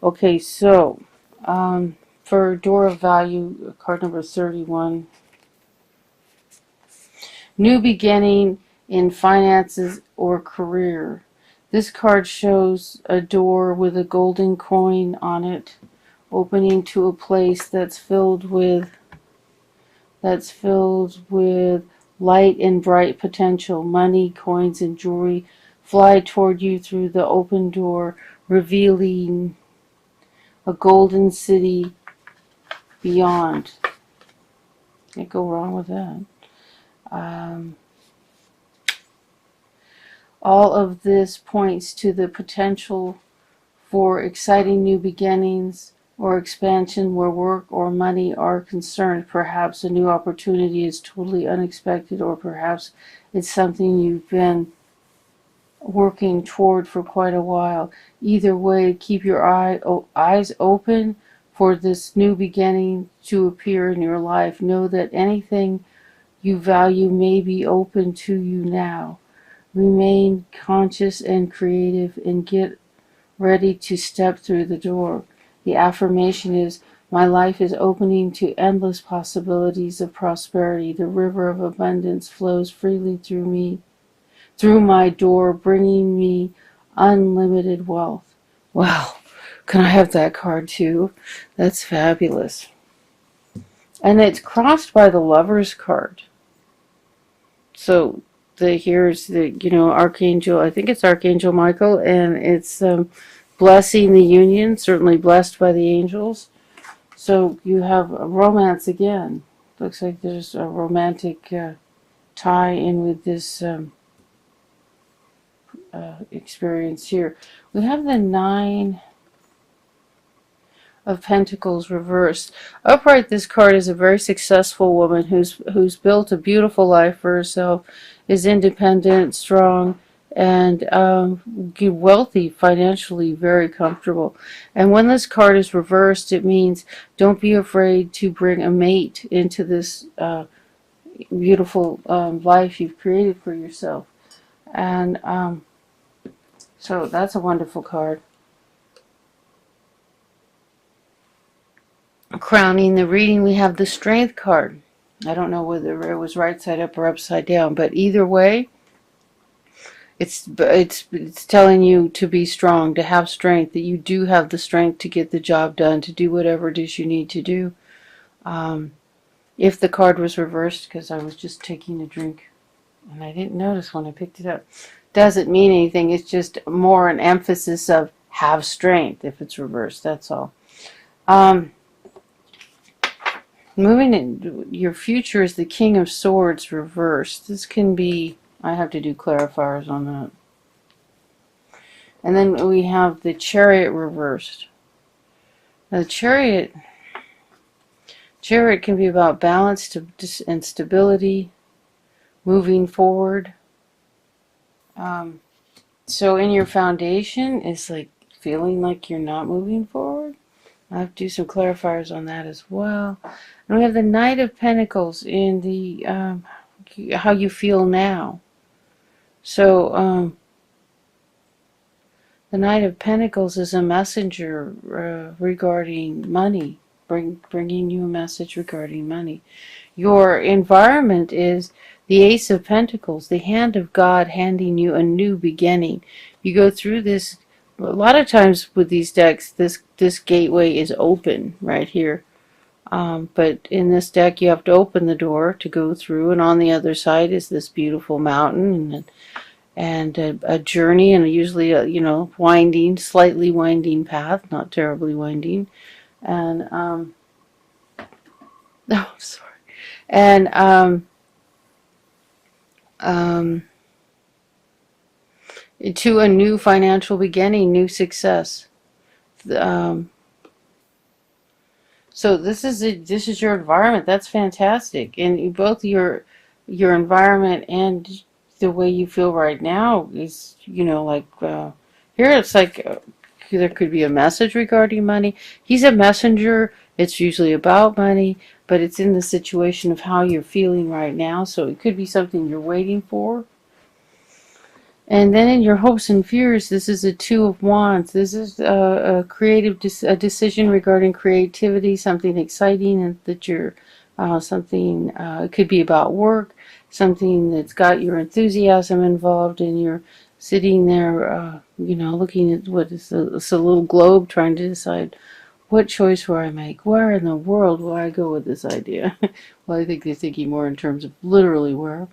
Okay, so for door of value, card number 31, new beginning in finances or career. This card shows a door with a golden coin on it, opening to a place that's filled with light and bright potential. Money, coins, and jewelry fly toward you through the open door, revealing a golden city beyond. Can't go wrong with that. Um, all of this points to the potential for exciting new beginnings or expansion where work or money are concerned. Perhaps a new opportunity is totally unexpected, or perhaps it's something you've been working toward for quite a while. Either way, keep your eyes open for this new beginning to appear in your life. Know that anything you value may be open to you now. Remain conscious and creative and get ready to step through the door. The affirmation is, my life is opening to endless possibilities of prosperity. The river of abundance flows freely through me, through my door, bringing me unlimited wealth. Wow, can I have that card too? That's fabulous. And it's crossed by the Lover's card. So here's the Archangel. I think it's Archangel Michael, and it's blessing the union. Certainly blessed by the angels. So you have a romance again. Looks like there's a romantic tie in with this experience here. We have the Nine of Pentacles reversed. Upright, this card is a very successful woman who's built a beautiful life for herself, is independent, strong, and wealthy, financially very comfortable. And when this card is reversed, it means don't be afraid to bring a mate into this beautiful life you've created for yourself. And so that's a wonderful card. Crowning the reading, we have the Strength card. I don't know whether it was right side up or upside down, but either way, it's telling you to be strong, to have strength, that you do have the strength to get the job done, to do whatever it is you need to do. If the card was reversed, because I was just taking a drink and I didn't notice when I picked it up, doesn't mean anything. It's just more an emphasis of have strength if it's reversed. That's all. Moving in, your future is the King of Swords reversed. This can be, I have to do clarifiers on that. And then we have the Chariot reversed. Now the Chariot can be about balance and stability, moving forward. So in your foundation, it's like feeling like you're not moving forward. I have to do some clarifiers on that as well. And we have the Knight of Pentacles in the how you feel now. So the Knight of Pentacles is a messenger regarding money, bringing you a message regarding money. Your environment is the Ace of Pentacles, the hand of God handing you a new beginning. You go through this. A lot of times with these decks, this gateway is open right here. But in this deck, you have to open the door to go through, and on the other side is this beautiful mountain and a journey, and usually a winding, slightly winding path, not terribly winding, and oh, sorry, and to a new financial beginning, new success. So this is your environment. That's fantastic, and both your environment and the way you feel right now is like here it's like there could be a message regarding money. He's a messenger. It's usually about money, but it's in the situation of how you're feeling right now. So it could be something you're waiting for. And then in your hopes and fears, this is a Two of Wands. This is a creative a decision regarding creativity, something exciting, and that you're something. It could be about work, something that's got your enthusiasm involved, and you're sitting there, looking at what is it's a little globe, trying to decide what choice will I make. Where in the world will I go with this idea? Well, I think they're thinking more in terms of literally where.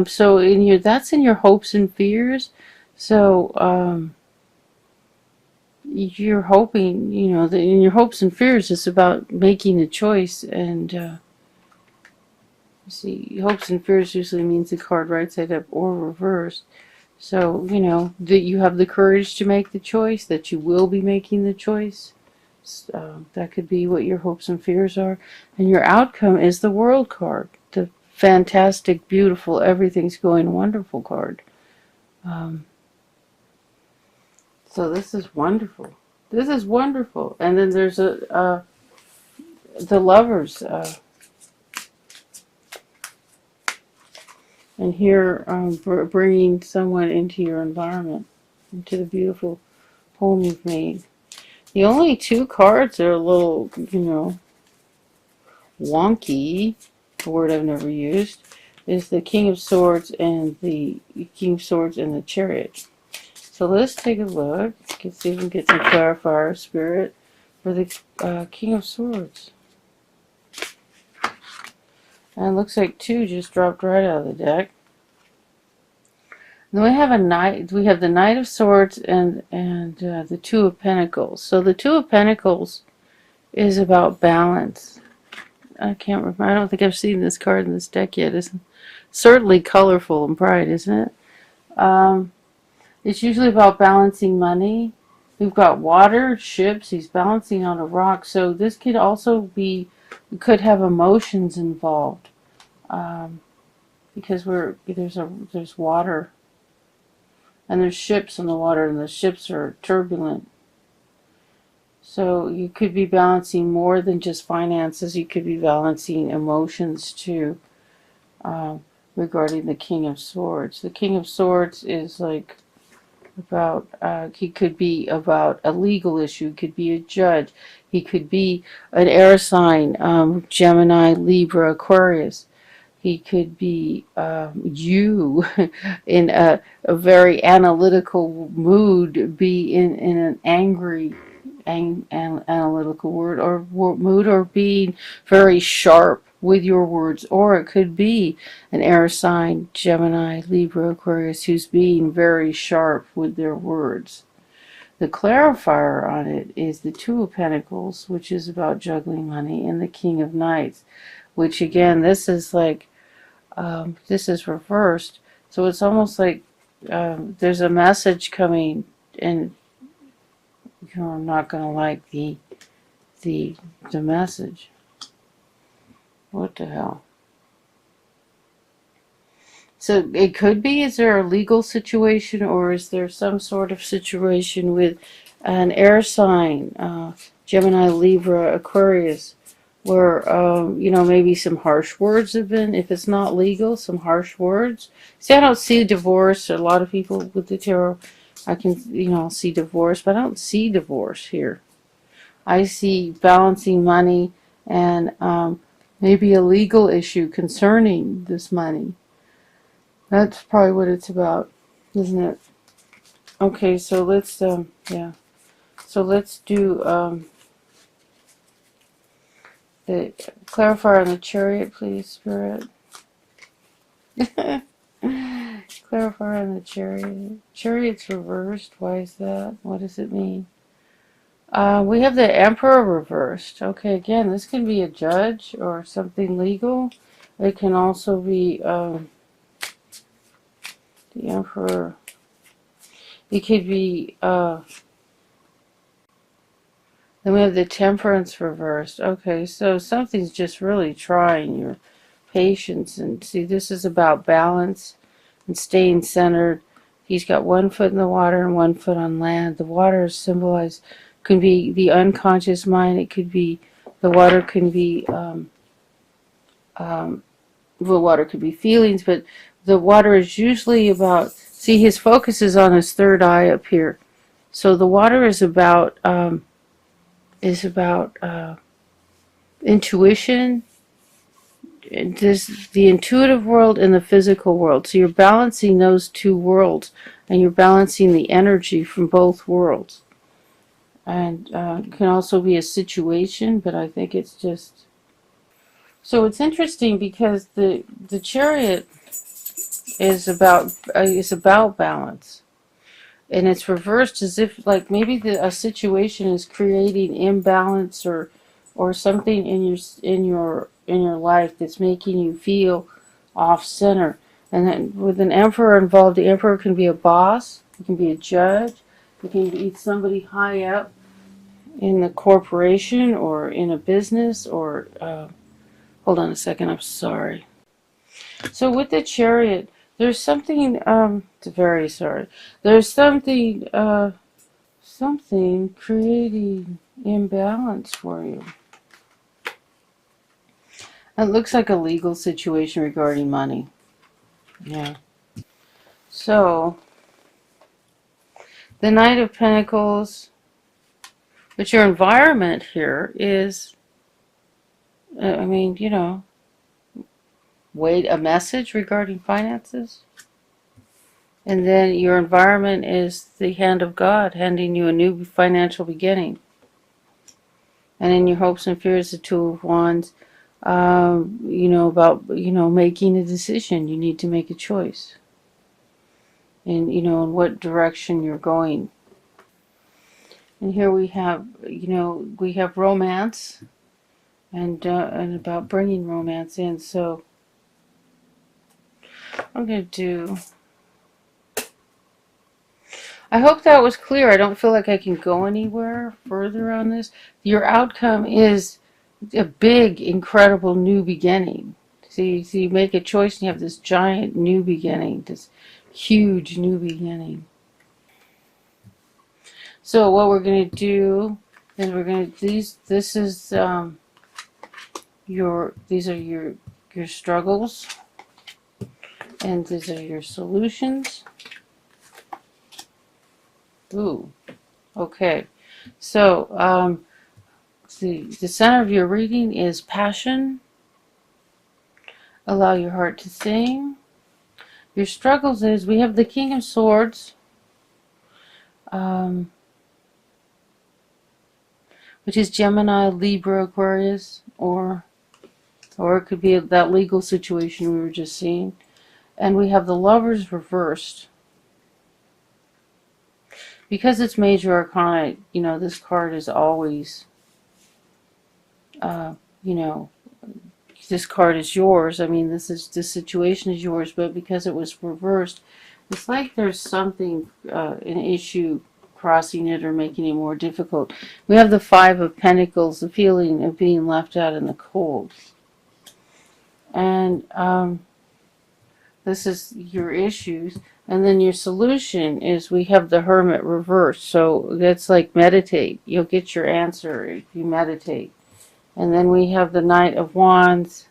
So that's in your hopes and fears. So you're hoping, that in your hopes and fears, it's about making a choice. And see, hopes and fears usually means the card right side up or reversed. So that you have the courage to make the choice, that you will be making the choice. That could be what your hopes and fears are. And your outcome is the World card, the fantastic, beautiful, everything's going wonderful card. So this is wonderful. This is wonderful. And then there's the Lovers. And here, bringing someone into your environment, into the beautiful home you've made. The only two cards are a little, wonky, a word I've never used, is the King of Swords and the Chariot. So let's take a look. Let's see if we can get some clarifier spirit for the King of Swords. And it looks like two just dropped right out of the deck. And then we have a knight. We have the Knight of Swords and the Two of Pentacles. So the Two of Pentacles is about balance. I can't remember. I don't think I've seen this card in this deck yet. It's certainly colorful and bright, isn't it? It's usually about balancing money. We've got water, ships. He's balancing on a rock. So this could also be, could have emotions involved, because there's water, and there's ships in the water, and the ships are turbulent. So you could be balancing more than just finances. You could be balancing emotions too, regarding the King of Swords. The King of Swords is like about, he could be about a legal issue. He could be a judge. He could be an air sign, Gemini, Libra, Aquarius. He could be you in a very analytical mood, be in an angry, analytical mood, or being very sharp with your words. Or it could be an air sign, Gemini, Libra, Aquarius, who's being very sharp with their words. The clarifier on it is the Two of Pentacles, which is about juggling money, and the King of Knights, which again, this is like, this is reversed. So it's almost like there's a message coming, and you're not going to like the message. What the hell? So it could be, is there a legal situation, or is there some sort of situation with an air sign, Gemini, Libra, Aquarius, where, maybe some harsh words have been, if it's not legal, some harsh words. See, I don't see divorce. A lot of people with the tarot, I can, see divorce, but I don't see divorce here. I see balancing money and maybe a legal issue concerning this money. That's probably what it's about, isn't it? Okay, so let's, yeah. So let's do the clarifier on the Chariot, please, Spirit. Clarifier on the Chariot. Chariot's reversed. Why is that? What does it mean? We have the Emperor reversed. Okay, again, this can be a judge or something legal. It can also be the Emperor. It could be, then we have the Temperance reversed. Okay, so something's just really trying your patience. And see, this is about balance and staying centered. He's got one foot in the water and one foot on land. The water is symbolized, can be the unconscious mind. It could be, the water can be, the water could be feelings, but the water is usually about See, his focus is on his third eye up here. So the water is about intuition, the intuitive world and the physical world. So you're balancing those two worlds, and you're balancing the energy from both worlds. And it can also be a situation, but I think it's just... So it's interesting because the Chariot is about balance, and it's reversed as if like maybe a situation is creating imbalance or something in your life that's making you feel off center. And then with an emperor involved, the emperor can be a boss, it can be a judge, it can be somebody high up in the corporation or in a business or hold on a second, I'm sorry. So with the Chariot, there's something very sorry. There's something something creating imbalance for you. It looks like a legal situation regarding money. Yeah. So the Knight of Pentacles, but your environment here is, I mean, you know, wait, a message regarding finances. And then your environment is the hand of God handing you a new financial beginning. And in your hopes and fears, the Two of Wands, you know, about, you know, making a decision. You need to make a choice. And, you know, in what direction you're going. And here we have, you know, we have romance and about bringing romance in. So I'm going to do... I hope that was clear. I don't feel like I can go anywhere further on this. Your outcome is a big, incredible new beginning. See, you make a choice and you have this giant new beginning, this huge new beginning. So what we're going to do is we're going to these are your struggles, and these are your solutions. Ooh, okay. So the center of your reading is passion. Allow your heart to sing. Your struggles is, we have the King of Swords, which is Gemini, Libra, Aquarius, or it could be that legal situation we were just seeing. And we have the Lovers reversed. Because it's major arcana, you know, this card is always, you know, this card is yours. I mean, this situation is yours, but because it was reversed, it's like there's something, an issue crossing it or making it more difficult. We have the Five of Pentacles, the feeling of being left out in the cold. And this is your issues. And then your solution is, we have the Hermit reversed. So that's like meditate. You'll get your answer if you meditate. And then we have the Knight of Wands,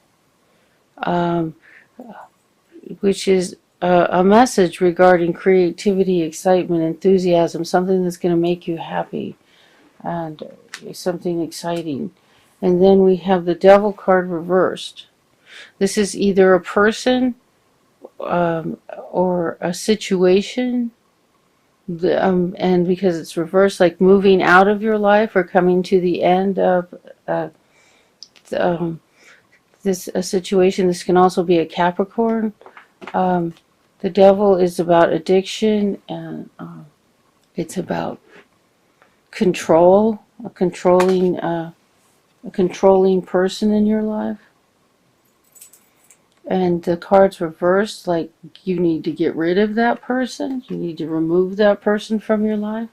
which is a message regarding creativity, excitement, enthusiasm, something that's going to make you happy and something exciting. And then we have the Devil card reversed. This is either a person or a situation, and because it's reversed, like moving out of your life or coming to the end of a situation. This can also be a Capricorn. The Devil is about addiction, and it's about control, a controlling person in your life. And the card's reversed, like you need to get rid of that person. You need to remove that person from your life.